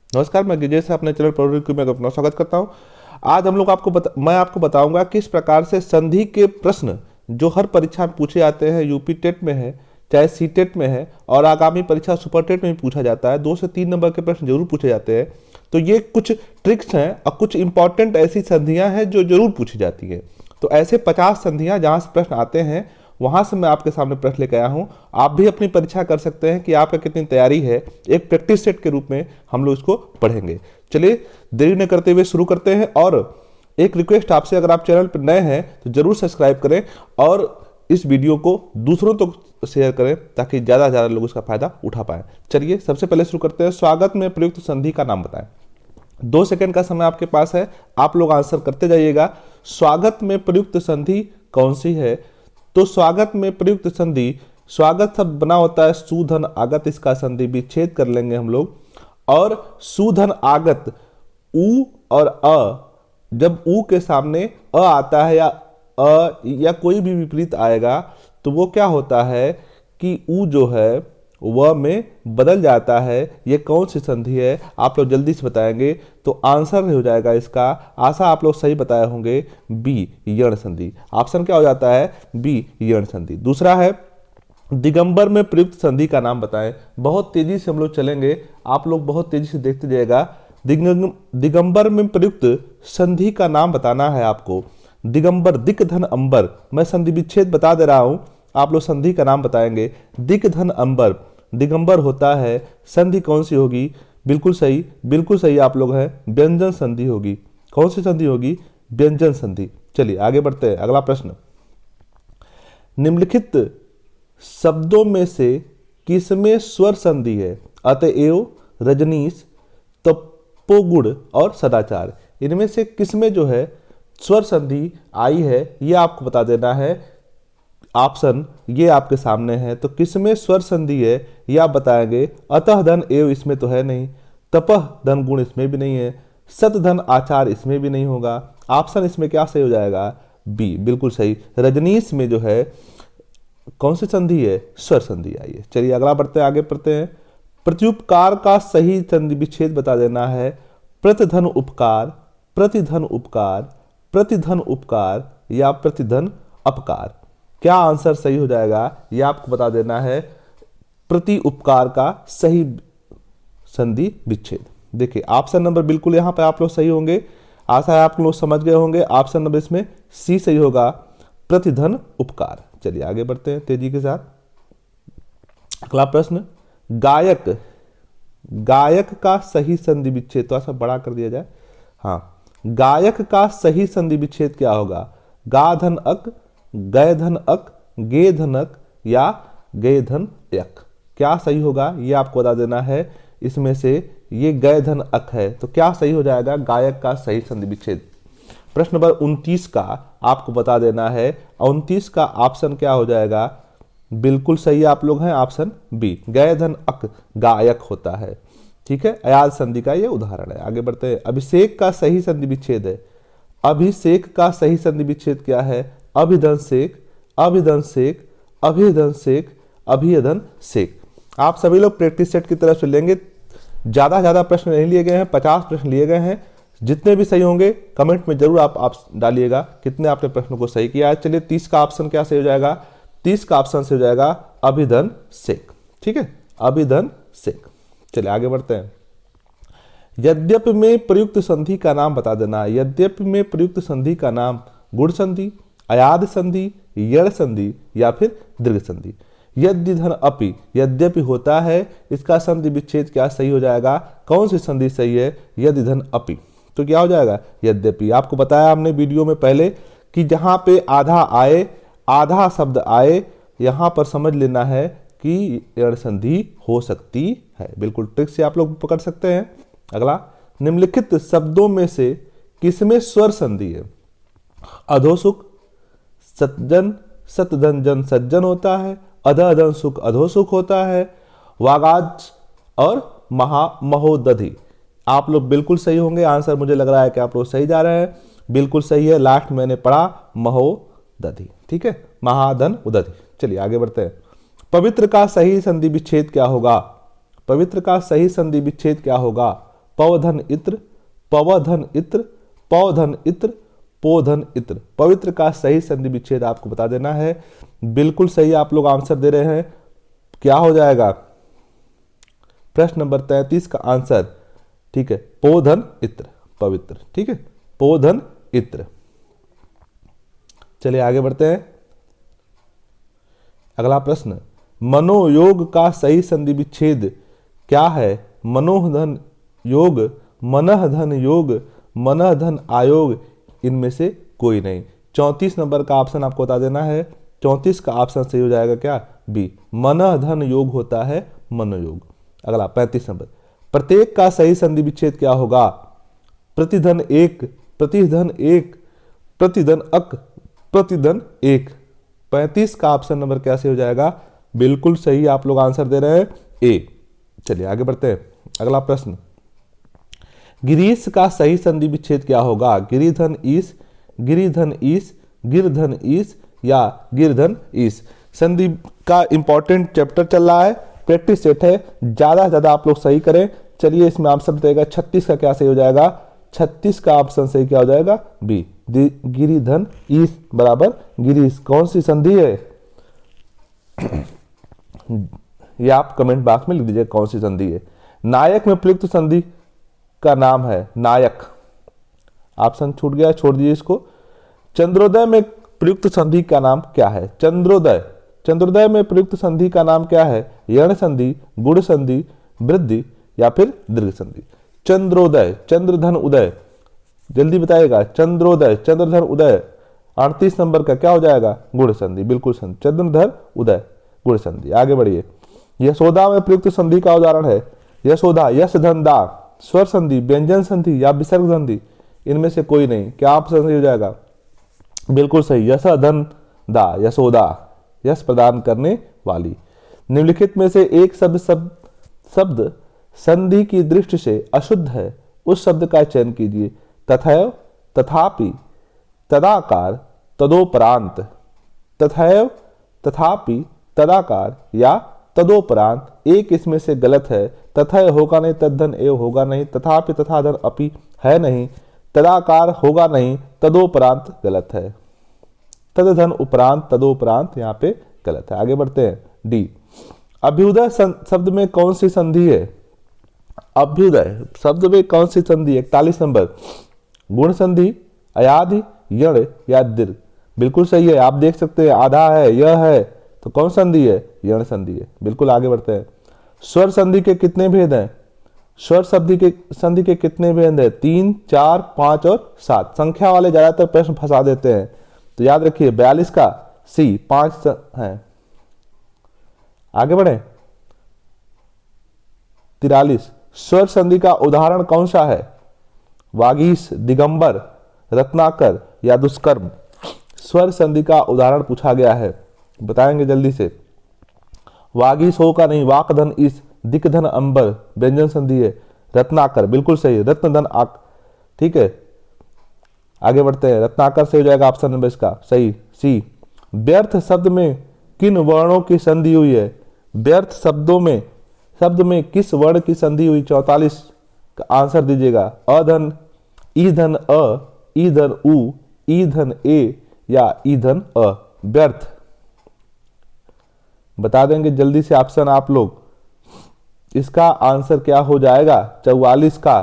नमस्कार, मैं गिजेश अपने चैनल प्रोडक्ट में अपना स्वागत करता हूं। आज हम लोग मैं आपको बताऊंगा किस प्रकार से संधि के प्रश्न जो हर परीक्षा में पूछे जाते हैं, यूपी टेट में है, चाहे सी टेट में है और आगामी परीक्षा सुपर टेट में भी पूछा जाता है। 2 से 3 नंबर के प्रश्न जरूर पूछे जाते हैं। तो ये कुछ ट्रिक्स हैं और कुछ इंपॉर्टेंट ऐसी संधियां हैं जो जरूर पूछी जाती है। तो ऐसे 50 संधियां जहां से प्रश्न आते हैं वहां से मैं आपके सामने प्रश्न लेकर आया हूं। आप भी अपनी परीक्षा कर सकते हैं कि आपका कितनी तैयारी है। एक प्रैक्टिस सेट के रूप में हम लोग इसको पढ़ेंगे। चलिए देरी न करते हुए शुरू करते हैं। और एक रिक्वेस्ट आपसे, अगर आप चैनल पर नए हैं तो जरूर सब्सक्राइब करें और इस वीडियो को दूसरों तक शेयर करें ताकि ज़्यादा से ज़्यादा लोग इसका फायदा उठा पाएं। चलिए सबसे पहले शुरू करते हैं। स्वागत में प्रयुक्त संधि का नाम बताएं। 2 सेकंड का समय आपके पास है, आप लोग आंसर करते जाइएगा। स्वागत में प्रयुक्त संधि कौन सी है? तो स्वागत में प्रयुक्त संधि, स्वागत शब्द बना होता है सुधन आगत, इसका संधि विच्छेद कर लेंगे हम लोग। और सुधन आगत उ और अ, जब उ के सामने अ आता है या कोई भी विपरीत आएगा तो वो क्या होता है कि उ जो है वह में बदल जाता है। ये कौन सी संधि है आप लोग जल्दी से बताएंगे तो आंसर हो जाएगा इसका। आशा आप लोग सही बताए होंगे, बी यण संधि। ऑप्शन क्या हो जाता है? बी यण संधि। दूसरा है दिगंबर में प्रयुक्त संधि का नाम बताएं। बहुत तेजी से हम लोग चलेंगे, आप लोग बहुत तेजी से देखते जाएगा। दिगंबर में प्रयुक्त संधि का नाम बताना है आपको। दिगंबर, दिक धन अंबर, मैं संधि विच्छेद बता दे रहा हूं, आप लोग संधि का नाम बताएंगे। दिक धन अंबर दिगंबर होता है, संधि कौन सी होगी? बिल्कुल सही, बिल्कुल सही आप लोग हैं, व्यंजन संधि होगी। कौन सी संधि होगी? व्यंजन संधि। चलिए आगे बढ़ते हैं। अगला प्रश्न, निम्नलिखित शब्दों में से किसमें स्वर संधि है? अतएव, रजनीश, तपोगुण और सदाचार। इनमें से किसमें जो है स्वर संधि आई है यह आपको बता देना है। ऑप्शन ये आपके सामने है। तो किसमें स्वर संधि है यह आप बताएंगे। अतः धन एव इसमें तो है नहीं, तपह धन गुण इसमें भी नहीं है, सत धन आचार इसमें भी नहीं होगा। ऑप्शन इसमें क्या सही हो जाएगा? बी बिल्कुल सही। रजनीश में जो है कौन सी संधि है? स्वर संधि आई है। चलिए अगला बढ़ते हैं, आगे बढ़ते हैं। प्रत्युपकार का सही संधि विच्छेद बता देना है। प्रतिधन उपकार, प्रतिधन उपकार, प्रतिधन उपकार या प्रतिधन अपकार। क्या आंसर सही हो जाएगा यह आपको बता देना है। प्रति उपकार का सही संधि विच्छेद। देखिए ऑप्शन नंबर बिल्कुल यहां पर आप लोग सही होंगे। आशा है आप लोग समझ गए होंगे। ऑप्शन नंबर इसमें सी सही होगा, प्रतिधन उपकार। चलिए आगे बढ़ते हैं तेजी के साथ। अगला प्रश्न, गायक, गायक का सही संधि विच्छेद, तो ऐसा बड़ा कर दिया जाए। हाँ, गायक का सही संधि विच्छेद क्या होगा? गा धन अक, गय धन अक, गे धन अक या गे धन यक। क्या सही होगा ये आपको बता देना है। इसमें से ये गय धन अक है तो क्या सही हो जाएगा? गायक का सही संधि विच्छेद। प्रश्न नंबर 29 का आपको बता देना है। 29 का ऑप्शन क्या हो जाएगा? बिल्कुल सही आप लोग हैं, ऑप्शन बी, गय धन अक गायक होता है। ठीक है, अयाज संधि का ये उदाहरण है। आगे बढ़ते हैं। अभिषेक का सही संधि विच्छेद है। अभिषेक का सही संधि विच्छेद क्या है? अभिधन सेक, अभिधन सेक, अभिधन सेक, अभिधन सेक। आप सभी लोग प्रैक्टिस सेट की तरफ से लेंगे। ज्यादा प्रश्न नहीं लिए गए हैं, 50 प्रश्न लिए गए हैं। जितने भी सही होंगे कमेंट में जरूर आप डालिएगा कितने आपने प्रश्नों को सही किया है। चलिए 30 का ऑप्शन क्या सही हो जाएगा? 30 का ऑप्शन सही हो जाएगा अभिधन सेक। ठीक है, अभिधन सेक। चलिए आगे बढ़ते हैं। यद्यपि में प्रयुक्त संधि का नाम बता देना। यद्यपि में प्रयुक्त संधि का नाम गुण संधि, अयाद संधि, यण संधि या फिर दीर्घ संधि। यद्य धन अपि, यद्यपि होता है, इसका संधि विच्छेद क्या सही हो जाएगा? कौन सी संधि सही है? यद्य धन अपि, तो क्या हो जाएगा? यद्यपि। आपको बताया हमने वीडियो में पहले कि जहां पे आधा आए, आधा शब्द आए, यहां पर समझ लेना है कि यण संधि हो सकती है। बिल्कुल ट्रिक से आप लोग पकड़ सकते हैं। अगला, निम्नलिखित शब्दों में से किसमें स्वर संधि है? अधोसुख, सज्जन, सतधन जन सज्जन होता है, अधधन सुख अधोसुख होता है, वागाज और महोदधि। आप लोग बिल्कुल सही होंगे। आंसर मुझे लग रहा है कि आप लोग सही जा रहे हैं। बिल्कुल सही है, लास्ट मैंने पढ़ा महोदधि। ठीक है, महाधन उदधि। चलिए आगे बढ़ते हैं। पवित्र का सही संधि विच्छेद क्या होगा? पवित्र का सही संधि विच्छेद क्या होगा? पवधन इत्र, पवधन इत्र, पौधन इत्र, पोधन इत्र। पवित्र का सही संधि विच्छेद आपको बता देना है। बिल्कुल सही आप लोग आंसर दे रहे हैं। क्या हो जाएगा प्रश्न नंबर 33 का आंसर? ठीक है, पोधन इत्र, पवित्र। ठीक है, पोधन इत्र। चलिए आगे बढ़ते हैं। अगला प्रश्न, मनोयोग का सही संधि विच्छेद क्या है? मनोधन योग, मनःधन योग, मनःधन आयोग, इनमें से कोई नहीं। 34 नंबर का ऑप्शन आपको बता देना है। 34 का ऑप्शन सही हो जाएगा क्या? बी, मनःधन योग होता है मनोयोग। अगला 35 नंबर, प्रत्येक का सही संधि विच्छेद क्या होगा? प्रतिधन एक, प्रतिधन एक, प्रतिधन अक, प्रतिधन एक। 35 का ऑप्शन नंबर क्या सही हो जाएगा? बिल्कुल सही आप लोग आंसर दे रहे हैं, ए। चलिए आगे बढ़ते हैं। अगला प्रश्न, गिरीश का सही संधि विच्छेद क्या होगा? गिरिधन ईश, गिरिधन ईश, गिरधन ईश या गिरधन ईश। संधि का इंपॉर्टेंट चैप्टर चल रहा है, प्रैक्टिस सेट है, ज्यादा से ज्यादा आप लोग सही करें। चलिए इसमें आंसर बताएगा 36 का क्या सही हो जाएगा? 36 का ऑप्शन सही क्या हो जाएगा? बी, गिरिधन ईश बराबर गिरीश। कौन सी संधि है ये आप कमेंट बॉक्स में लिख दीजिए कौन सी संधि है। नायक में प्रयुक्त संधि का नाम है नायक। ऑप्शन छूट गया, छोड़ दीजिए इसको। चंद्रोदय में प्रयुक्त संधि का नाम क्या है? चंद्रोदय, चंद्रोदय में प्रयुक्त संधि का नाम क्या है? यण संधि, गुण संधि, वृद्धि या फिर दीर्घ संधि। चंद्रोदय, चंद्रधन उदय, जल्दी बताइएगा। चंद्रोदय, चंद्रधन उदय। 38 नंबर का क्या हो जाएगा? गुण संधि, बिल्कुल संधि, चंद्रधर उदय, गुण संधि। आगे बढ़िए। यशोदा में प्रयुक्त संधि का उदाहरण है? यशोदा, यश धन दा, स्वर संधि, व्यंजन संधि या विसर्ग संधि, इनमें से कोई नहीं। क्या ऑप्शन सही हो जाएगा? बिल्कुल सही, यश धन दा, यशोदा, यश प्रदान करने वाली। निम्नलिखित में से एक शब्द संधि की दृष्टि से अशुद्ध है, उस शब्द का चयन कीजिए। तथैव, तथापि, तदाकार, तदोपरांत। तथैव, तथापि, तदाकार या तदोपरांत। एक इसमें से गलत है। तथैव होगा नहीं, तद्धन एव होगा नहीं, तथापि तथाधन अपि है नहीं, तदाकार होगा नहीं, तदोपरांत गलत है। तदधन उपरांत, तदोपरांत यहाँ पे गलत है। आगे बढ़ते हैं। डी, अभ्युदय शब्द में कौन सी संधि है? अभ्युदय शब्द में कौन सी संधि? 41 नंबर, गुण संधि, अयाधि, यण या दीर्घ। बिल्कुल सही है, आप देख सकते हैं आधा है, यह है, तो कौन संधि है? यण संधि है। बिल्कुल आगे बढ़ते हैं। स्वर संधि के कितने भेद हैं? स्वर संधि के कितने भेद हैं? 3, 4, 5 और 7। संख्या वाले ज्यादातर प्रश्न फंसा देते हैं, तो याद रखिए 42 का सी, 5 है। आगे बढ़े। 43, स्वर संधि का उदाहरण कौन सा है? वागीश, दिगंबर, रत्नाकर या दुष्कर्म। स्वर संधि का उदाहरण पूछा गया है, बताएंगे जल्दी से। वागीश हो का नहीं, वाकधन इस, दिक्धन अंबर, व्यंजन संधि है। रत्नाकर, बिल्कुल सही, रत्नधन आक। ठीक है, आगे बढ़ते हैं। रत्नाकर से हो जाएगा ऑप्शन नंबर इसका सही, सी। व्यर्थ शब्द में किन वर्णों की संधि हुई है? व्यर्थ शब्द में किस वर्ण की संधि हुई? 44 का आंसर दीजिएगा। अधन, ईधन अ, ईधन उ, ईधन ए या ईधन अ। व्यर्थ बता देंगे जल्दी से ऑप्शन आप लोग। इसका आंसर क्या हो जाएगा? 44 का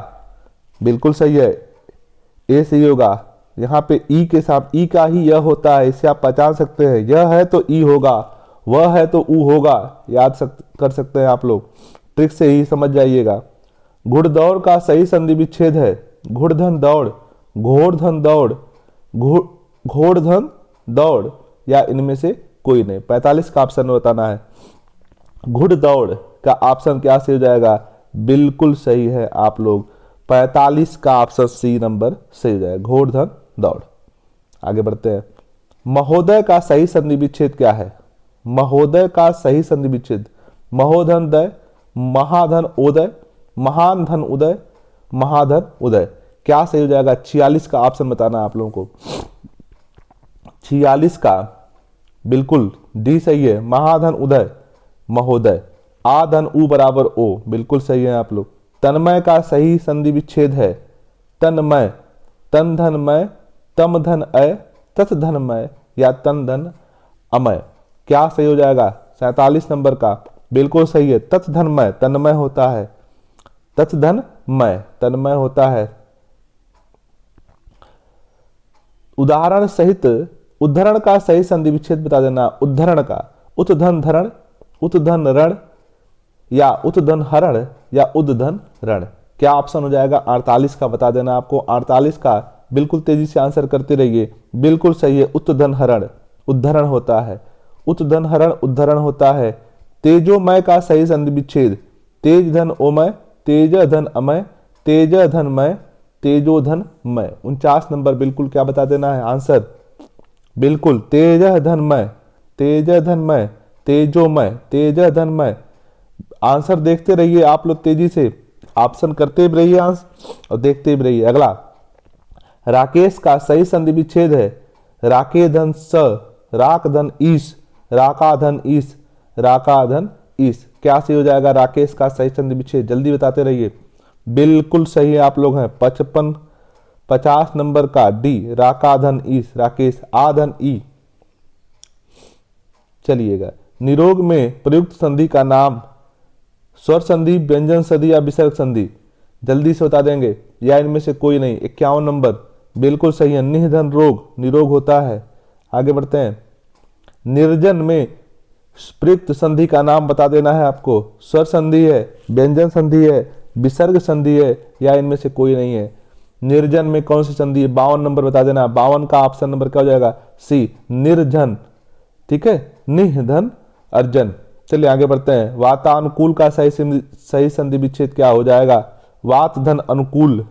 बिल्कुल सही है, ए सही होगा। यहाँ पे ई के साथ ई का ही यह होता है, इसे आप पहचान सकते हैं। यह है तो ई होगा, वह है तो ऊ होगा, याद कर सकते हैं आप लोग। ट्रिक से ही समझ जाइएगा। घुड़दौड़ का सही संधि विच्छेद है? घुड़धन दौड़, घोड़धन दौड़, घोड़धन दौड़ या इनमें से कोई नहीं। 45 का ऑप्शन बताना है। घुड़दौड़ का ऑप्शन क्या सही हो जाएगा? बिल्कुल सही है आप लोग, 45 का ऑप्शन सी नंबर सही हो जाएगा, घोड़धन दौड़। आगे बढ़ते हैं। महोदय का सही संधि विच्छेद क्या है? महोदय का सही संधि विच्छेद? महोधन दय, महाधन उदय, महान धन उदय, महाधन उदय। क्या सही हो जाएगा? 46 का ऑप्शन बताना है आप लोगों को। 46 का बिल्कुल डी सही है, महाधन उदय, महोदय। आधन उ बराबर ओ, बिल्कुल सही है आप लोग। तन्मय का सही संधि विच्छेद है तन्मय, तन धन मय, तम धन अय, तथ धन मय या तन धन अमय। क्या सही हो जाएगा? 47 नंबर का बिल्कुल सही है। तथ धनमय तन्मय होता है, तथ धन मय तन्मय होता है। उदाहरण सहित उद्धरण का सही संधि विच्छेद बता देना। उद्धरण का उत्धन धरण, उत्धन रण या उत्धन हरण या उद्धन रण। क्या ऑप्शन हो जाएगा? 48 का बता देना आपको। 48 का बिल्कुल तेजी से आंसर करते रहिए। बिल्कुल सही है। उत्धन हरण उद्धरण होता है, उत्धन हरण उद्धरण होता है। तेजोमय का सही संधि विच्छेद तेज धन ओमय, तेज धन अमय, तेज धन मय, तेजोधन मय। 49 नंबर बिल्कुल क्या बता देना है आंसर? बिल्कुल तेज धन मय, तेज धन मय, तेजोमय, तेज धन मय। आंसर देखते रहिए आप लोग, तेजी से ऑप्शन करते भी रहिए आंसर और देखते भी रहिए। अगला राकेश का सही संधि विच्छेद है राके धन स, राक धन ईश, राका धन ईश, राका धन ईश। क्या सही हो जाएगा राकेश का सही संधि विच्छेद? जल्दी बताते रहिए। बिल्कुल सही है आप लोग हैं। 50 नंबर का डी राका धन ईश, राकेश आधन ई। चलिएगा, निरोग में प्रयुक्त संधि का नाम स्वर संधि, व्यंजन संधि या विसर्ग संधि। जल्दी से बता देंगे या इनमें से कोई नहीं। 51 नंबर बिल्कुल सही है। निधन रोग निरोग होता है। आगे बढ़ते हैं। निर्जन में प्रयुक्त संधि का नाम बता देना है आपको। स्वर संधि है, व्यंजन संधि है, विसर्ग संधि है या इनमें से कोई नहीं है। निर्जन में कौन सी संधि है? 52 नंबर बता देना। 52 का ऑप्शन नंबर क्या हो जाएगा? सी निर्जन। ठीक है, निधन अर्जन। चलिए आगे बढ़ते हैं। वातानुकूल का सही संधि विच्छेद क्या हो जाएगा? वात धन अनुकूल,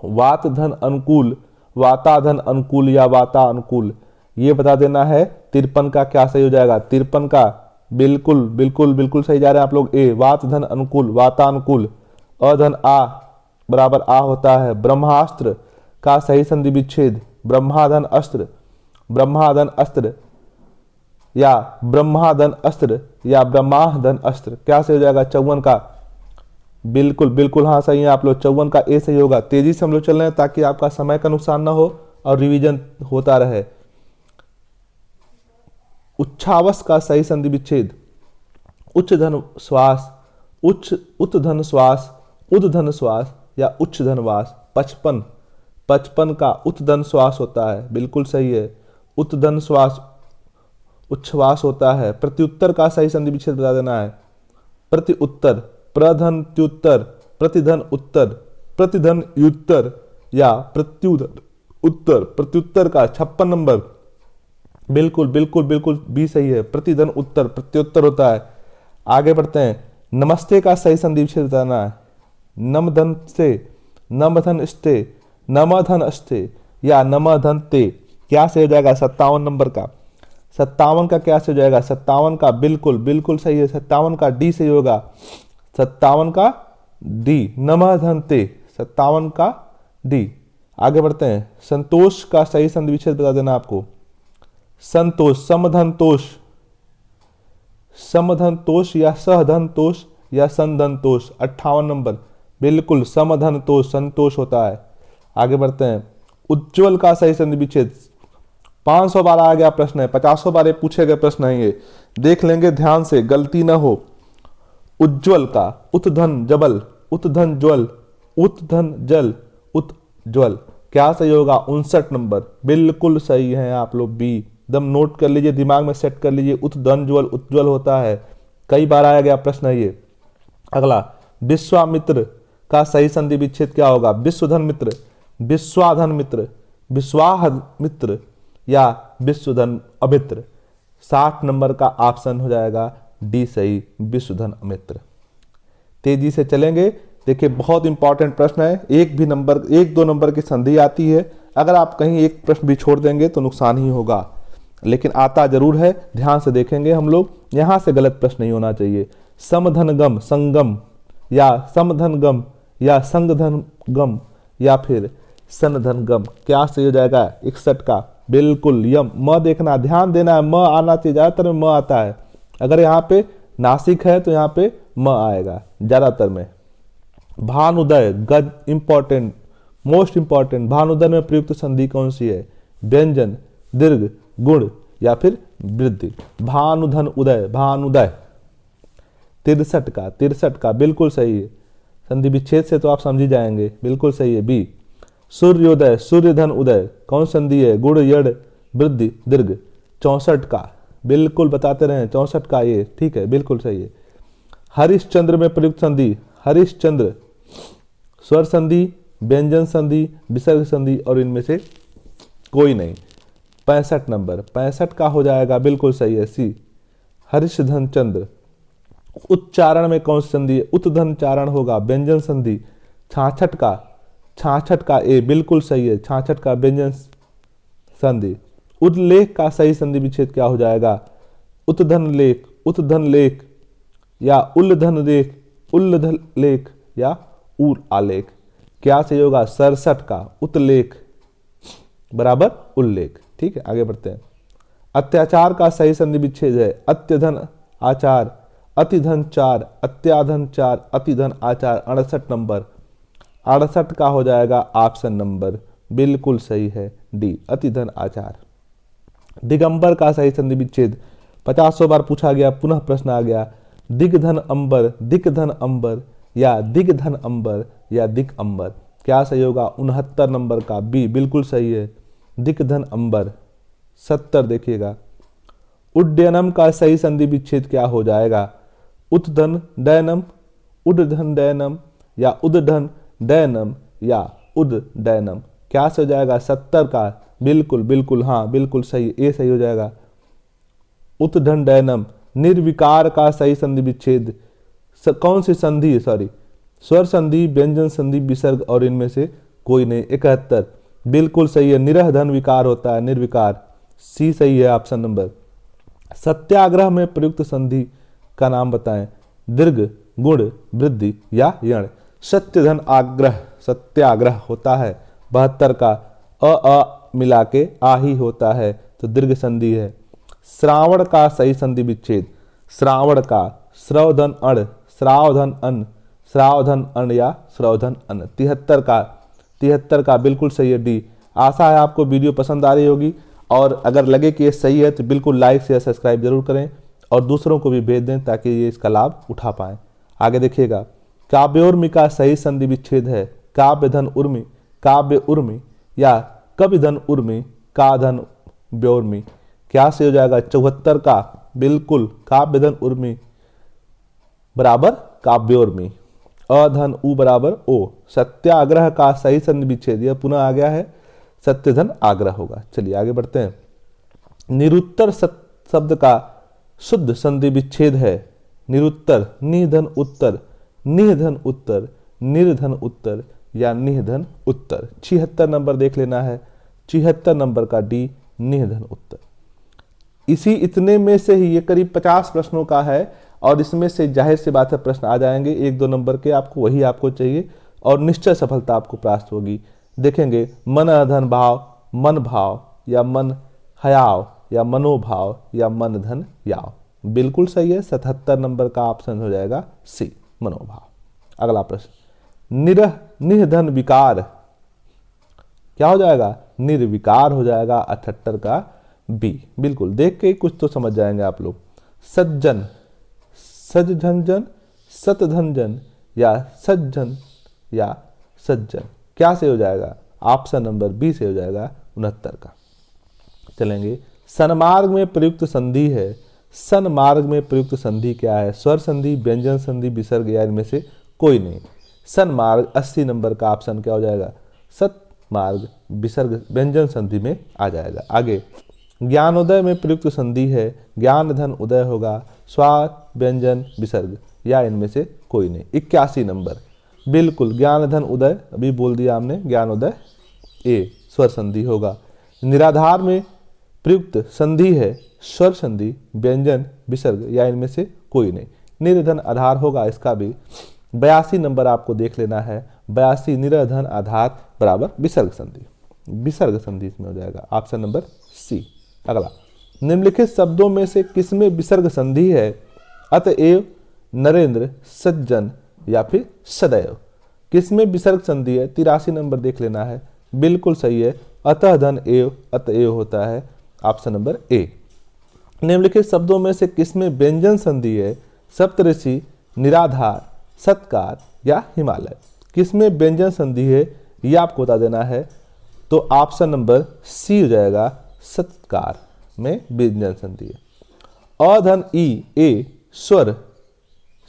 वात धन अनुकूल, वाता धन अनुकूल या वाता अनुकूल। ये बता देना है। 53 का क्या सही हो जाएगा? 53 का बिल्कुल बिल्कुल बिल्कुल सही जा रहे हैं आप लोग। ए वात धन अनुकूल, वातानुकूल। अधन आ बराबर आ होता है। ब्रह्मास्त्र का सही संधि विच्छेद ब्रह्माधन अस्त्र, ब्रह्माधन अस्त्र या ब्रह्माधन अस्त्र या ब्रह्माधन अस्त्र। क्या सही हो जाएगा? 54 का बिल्कुल बिल्कुल हाँ सही है आप लोग। 54 का ए सही होगा। तेजी से हम लोग चल रहे हैं ताकि आपका समय का नुकसान ना हो और रिवीजन होता रहे। उच्छ्वास का सही संधि विच्छेद उच्च धन श्वास, उच्च उत्धन श्वास, उद्धन श्वास या उच्च धनवास। 55 का उत्धन श्वास होता है। बिल्कुल सही है। उत्धन श्वास उच्छ्वास होता है। प्रत्युत्तर का सही संधि विच्छेद बता देना है। प्रति उत्तर, प्रधन त्युत्तर, प्रतिधन उत्तर, प्रतिधन युत्तर या प्रत्युधन उत्तर। प्रत्युत्तर का 56 नंबर बिल्कुल बिल्कुल बिल्कुल भी सही है। प्रतिधन उत्तर प्रत्युत्तर होता है। आगे बढ़ते हैं। नमस्ते का सही संधि विच्छेद बताना है। नमधन से, नमधन स्ते, नमधन अस्ते या नमधन ते। क्या सही हो जाएगा? 57 नंबर का। 57 का क्या सही हो जाएगा? 57 का बिल्कुल बिल्कुल सही है। 57 का डी सही होगा। 57 का डी नमधन ते। 57 का डी। आगे बढ़ते हैं। संतोष का सही संधि विच्छेद बता देना आपको। संतोष, समधन तोष, समधन तोष या सहधन तोष या संधन तोष। 58 नंबर बिल्कुल समधन तोष संतोष होता है। आगे बढ़ते हैं। उज्ज्वल का सही संधि विच्छेद 500 बार आ गया प्रश्न है। 50 बार ये पूछे गए प्रश्न है। ये देख लेंगे ध्यान से, गलती ना हो। उज्ज्वल का उत्धन जबल, उत्धन ज्वल, उत्धन जल, उत्ज्वल। क्या सही होगा? 59 नंबर बिल्कुल सही है आप लोग। बी एकदम नोट कर लीजिए, दिमाग में सेट कर लीजिए। उत्धन ज्वल उज्ज्वल होता है। कई बार आया गया प्रश्न है ये। अगला विश्वामित्र का सही संधि विच्छेद क्या होगा? विश्वधन मित्र, विश्वाधन मित्र, विश्वाह मित्र या विश्वधन अमित्र। 60 नंबर का ऑप्शन हो जाएगा डी सही, विश्वधन अमित्र। तेजी से चलेंगे। देखिए बहुत इंपॉर्टेंट प्रश्न है। एक दो नंबर की संधि आती है। अगर आप कहीं एक प्रश्न भी छोड़ देंगे तो नुकसान ही होगा, लेकिन आता जरूर है। ध्यान से देखेंगे हम लोग, यहां से गलत प्रश्न नहीं होना चाहिए। समधनगम संगम या समधनगम या संगधनगम या फिर सनधनगम। क्या सही हो जाएगा? 61 का बिल्कुल यम। म देखना, ध्यान देना है। म आना चाहिए। ज्यादातर में म आता है। अगर यहाँ पे नासिक है तो यहाँ पे म आएगा ज्यादातर में। भानुदय, गज इंपॉर्टेंट, मोस्ट इंपॉर्टेंट, भानुदय में प्रयुक्त संधि कौन सी है? व्यंजन, दीर्घ, गुण या फिर वृद्धि। भानुधन उदय, भानुदय। 63 का बिल्कुल सही है, संधि विच्छेद से तो आप समझ ही जाएंगे, बिल्कुल सही है बी। सूर्योदय, सूर्यधन उदय, कौन संधि है? गुण, यड़, वृद्धि, दीर्घ। 64 का बिल्कुल बताते रहे, 64 का ये ठीक है, बिल्कुल सही है। हरिश्चंद्र में प्रयुक्त संधि, हरिश्चंद्र, स्वर संधि, व्यंजन संधि, विसर्ग संधि और इनमें से कोई नहीं। 65 नंबर, 65 का हो जाएगा, बिल्कुल सही है सी, हरिशधन चंद्र। उच्चारण में कौन सी संधि है? उत्धन चारण होगा, व्यंजन संधि। 66 का ए बिल्कुल सही है, 66 का व्यंजन संधि। उल्लेख का सही संधि विच्छेद क्या हो जाएगा? उत्धन लेख, उत्धन लेख या उल्धन लेख, उल्धन लेख या उर आलेख। क्या सही होगा? 67 का उत्लेख बराबर उल्लेख। ठीक है, आगे बढ़ते हैं। अत्याचार का सही संधि विच्छेद है अत्यधन आचार, अतिधन चार, अत्याधन चार, अतिधन आचार। 68 नंबर, 68 का हो जाएगा ऑप्शन नंबर बिल्कुल सही है डी, अतिधन आचार। दिगंबर का सही संधि विच्छेद 50 बार पूछा गया, पुनः प्रश्न आ गया। दिग्धन अंबर, दिग्धन अंबर या दिग्धन अंबर या दिग अंबर। क्या सही होगा? 69 नंबर का बी बिल्कुल सही है, दिग्धन अंबर। 70 देखिएगा। उड्डयनम का सही संधि विच्छेद क्या हो जाएगा? उत्धन डयनम, उड्धन डयनम या उद्धन डयनम या उद्डयनम। क्या से हो जाएगा? 70 का बिल्कुल बिल्कुल हाँ बिल्कुल सही, ए सही हो जाएगा, उत्धन डयनम। निर्विकार का सही संधि विच्छेद कौन सी संधि है? सॉरी, स्वर संधि, व्यंजन संधि, विसर्ग और इनमें से कोई नहीं। 71 बिल्कुल सही है, निरह धन विकार होता है, निर्विकार, सी सही है ऑप्शन नंबर। सत्याग्रह में प्रयुक्त संधि का नाम बताएं? दीर्घ, गुण, वृद्धि या यण। सत्यधन आग्रह, सत्याग्रह होता है। 72 का अ मिला के आ ही होता है तो दीर्घ संधि है। श्रावण का सही संधि विच्छेद, श्रावण का श्रवधन अण, श्रावधन अन, श्रावधन अण या श्रवधन अन। 73 का बिल्कुल सही है डी। आशा है आपको वीडियो पसंद आ रही होगी और अगर लगे कि ये सही है तो बिल्कुल लाइक शेयर सब्सक्राइब जरूर करें और दूसरों को भी भेज दें ताकि ये इसका लाभ उठा पाएं। आगे देखिएगा। काव्योर्मी का सही संधि विच्छेद है काव्यधन उर्मी, काव्य उर्मी या कविधन उर्मी, काधन व्योर्मी। क्या से हो जाएगा? 74 का बिल्कुल, काव्यधन उर्मी बराबर काव्योर्मी, अधन उ बराबर ओ। सत्याग्रह का सही संधि विच्छेद यह पुनः आ गया है, सत्यधन आग्रह होगा। चलिए आगे बढ़ते हैं। निरुत्तर शब्द का शुद्ध संधि विच्छेद है निरुत्तर, निधन उत्तर, निधन उत्तर, निर्धन उत्तर या निधन उत्तर। 76 नंबर देख लेना है, 76 नंबर का डी, निधन उत्तर। इतने में से ही ये करीब 50 प्रश्नों का है और इसमें से जाहिर सी बात है प्रश्न आ जाएंगे 1-2 नंबर के, आपको वही आपको चाहिए और निश्चय सफलता आपको प्राप्त होगी। देखेंगे मन धन भाव, मन भाव या मन हयाव या मनोभाव या मन धन याव। बिल्कुल सही है, 77 नंबर का ऑप्शन हो जाएगा सी, मनोभाव। अगला प्रश्न, निधन विकार क्या हो जाएगा? निर्विकार हो जाएगा, 78 का बी। बिल्कुल देख के कुछ तो समझ जाएंगे आप लोग। सज्जन, सजझंजन, सतधंजन या सज्जन या सज्जन। क्या से हो जाएगा? ऑप्शन नंबर बी से हो जाएगा, 69 का। चलेंगे। सन्मार्ग में प्रयुक्त संधि है, सन्मार्ग में प्रयुक्त संधि क्या है? स्वर संधि, व्यंजन संधि, विसर्ग या इनमें से कोई नहीं। सन्मार्ग 80 नंबर का ऑप्शन क्या हो जाएगा? सत्मार्ग विसर्ग व्यंजन संधि में आ जाएगा। आगे, ज्ञानोदय में प्रयुक्त संधि है ज्ञान धन उदय होगा, स्वर व्यंजन विसर्ग या इनमें से कोई नहीं। 81 नंबर बिल्कुल, ज्ञान धन उदय अभी बोल दिया हमने, ज्ञानोदय ए स्वर संधि होगा। निराधार में प्रयुक्त संधि है स्वर संधि, व्यंजन, विसर्ग या इनमें से कोई नहीं। निर्धन आधार होगा इसका भी। 82 नंबर आपको देख लेना है, 82 निर्धन आधार बराबर विसर्ग संधि, विसर्ग संधि इसमें हो जाएगा, ऑप्शन नंबर सी। अगला, निम्नलिखित शब्दों में से किसमें विसर्ग संधि है? अतएव, नरेंद्र, सज्जन या फिर सदैव। किसमें विसर्ग संधि है? 83 नंबर देख लेना है, बिल्कुल सही है, अतः धन एव अतएव होता है, ऑप्शन नंबर ए। निम्नलिखित शब्दों में से किसमें व्यंजन संधि है? सप्तऋषि, निराधार, सत्कार या हिमालय। किसमें व्यंजन संधि है ये आपको बता देना है, तो ऑप्शन नंबर सी हो जाएगा, सत्कार में व्यंजन संधि है। अधन ई ए स्वर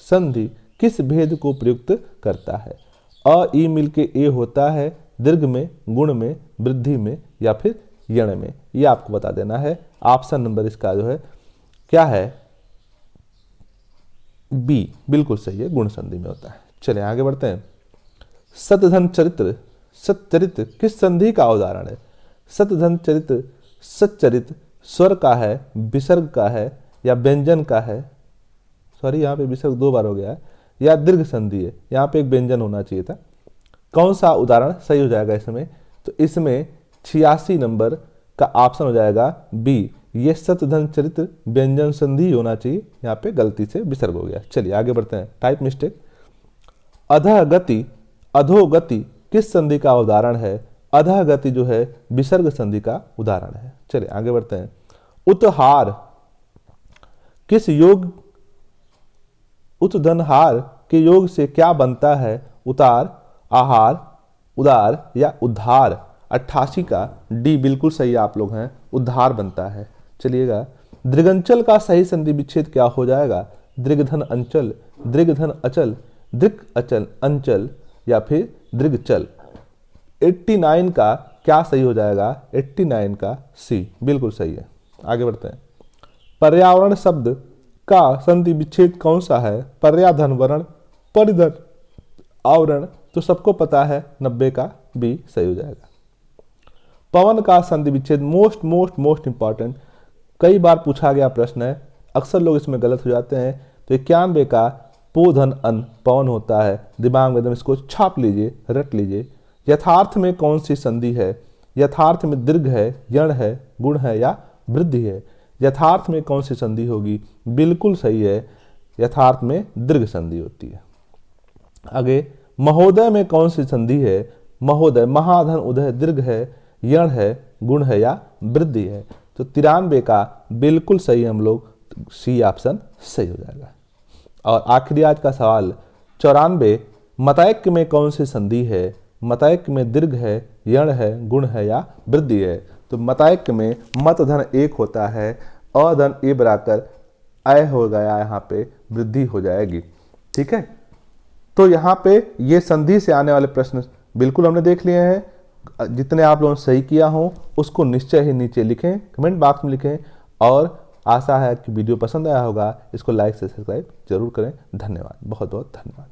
संधि किस भेद को प्रयुक्त करता है? अ ई मिलके ए होता है दीर्घ में, गुण में, वृद्धि में या फिर यण में, ये आपको बता देना है। ऑप्शन नंबर इसका जो है क्या है? बी, बिल्कुल सही है, गुण संधि में होता है। चलिए आगे बढ़ते हैं। सतधन चरित्र, सच्चरित्र किस संधि का उदाहरण है? सतधन चरित्र, सच्चरित्र स्वर का है, विसर्ग का है या व्यंजन का है? सॉरी, यहाँ पे विसर्ग 2 बार हो गया है, या दीर्घ संधि है, यहाँ पे एक व्यंजन होना चाहिए था। कौन सा उदाहरण सही हो जाएगा इसमें? तो इसमें 86 नंबर का ऑप्शन हो जाएगा बी, ये सतधन चरित्र व्यंजन संधि होना चाहिए, यहाँ पे गलती से विसर्ग हो गया। चलिए आगे बढ़ते हैं, टाइप मिस्टेक। अधः गति, अधोगति किस संधि का उदाहरण है? अधः गति जो है विसर्ग संधि का उदाहरण है। चलिए आगे बढ़ते हैं। उत्हार किस योग, उत्धनहार के योग से क्या बनता है? उतार, आहार, उदार या उद्धार। 88 का डी बिल्कुल सही आप लोग हैं, उद्धार बनता है। चलिएगा, दृगंचल का सही संधि विच्छेद क्या हो जाएगा? दृगधन अंचल, दृगधन अचल, दृग अचल अंचल या फिर दृगचल। 89 का क्या सही हो जाएगा? 89 का सी बिल्कुल सही है। आगे बढ़ते हैं। पर्यावरण शब्द का संधि विच्छेद कौन सा है? पर्याधन वर्ण, परिधन आवरण, तो सबको पता है 90 का बी सही हो जाएगा। पवन का संधि विच्छेद मोस्ट मोस्ट मोस्ट इंपॉर्टेंट, कई बार पूछा गया प्रश्न है, अक्सर लोग इसमें गलत हो जाते हैं। तो 91 का पोधन अन पवन होता है, दिमाग में एकदम इसको छाप लीजिए, रट लीजिए। यथार्थ में कौन सी संधि है? यथार्थ में दीर्घ है, यण है, गुण है या वृद्धि है? यथार्थ में कौन सी संधि होगी? बिल्कुल सही है, यथार्थ में दीर्घ संधि होती है। आगे, महोदय में कौन सी संधि है? महोदय, महाधन उदय दीर्घ है, यण है, गुण है या वृद्धि है? तो 93 का बिल्कुल सही, हम लोग सी ऑप्शन सही हो जाएगा। और आखिरी आज का सवाल 94, मतैक्य में कौन सी संधि है? मतैक्य में दीर्घ है, यण है, गुण है या वृद्धि है? तो मतैक्य में मत धन 1 होता है, अधन ए बराकर अय हो गया, यहाँ पे वृद्धि हो जाएगी। ठीक है, तो यहाँ पे ये संधि से आने वाले प्रश्न बिल्कुल हमने देख लिए हैं। जितने आप लोगों ने सही किया हो उसको निश्चय ही नीचे लिखें, कमेंट बॉक्स में लिखें। और आशा है कि वीडियो पसंद आया होगा, इसको लाइक से सब्सक्राइब जरूर करें। धन्यवाद, बहुत बहुत धन्यवाद।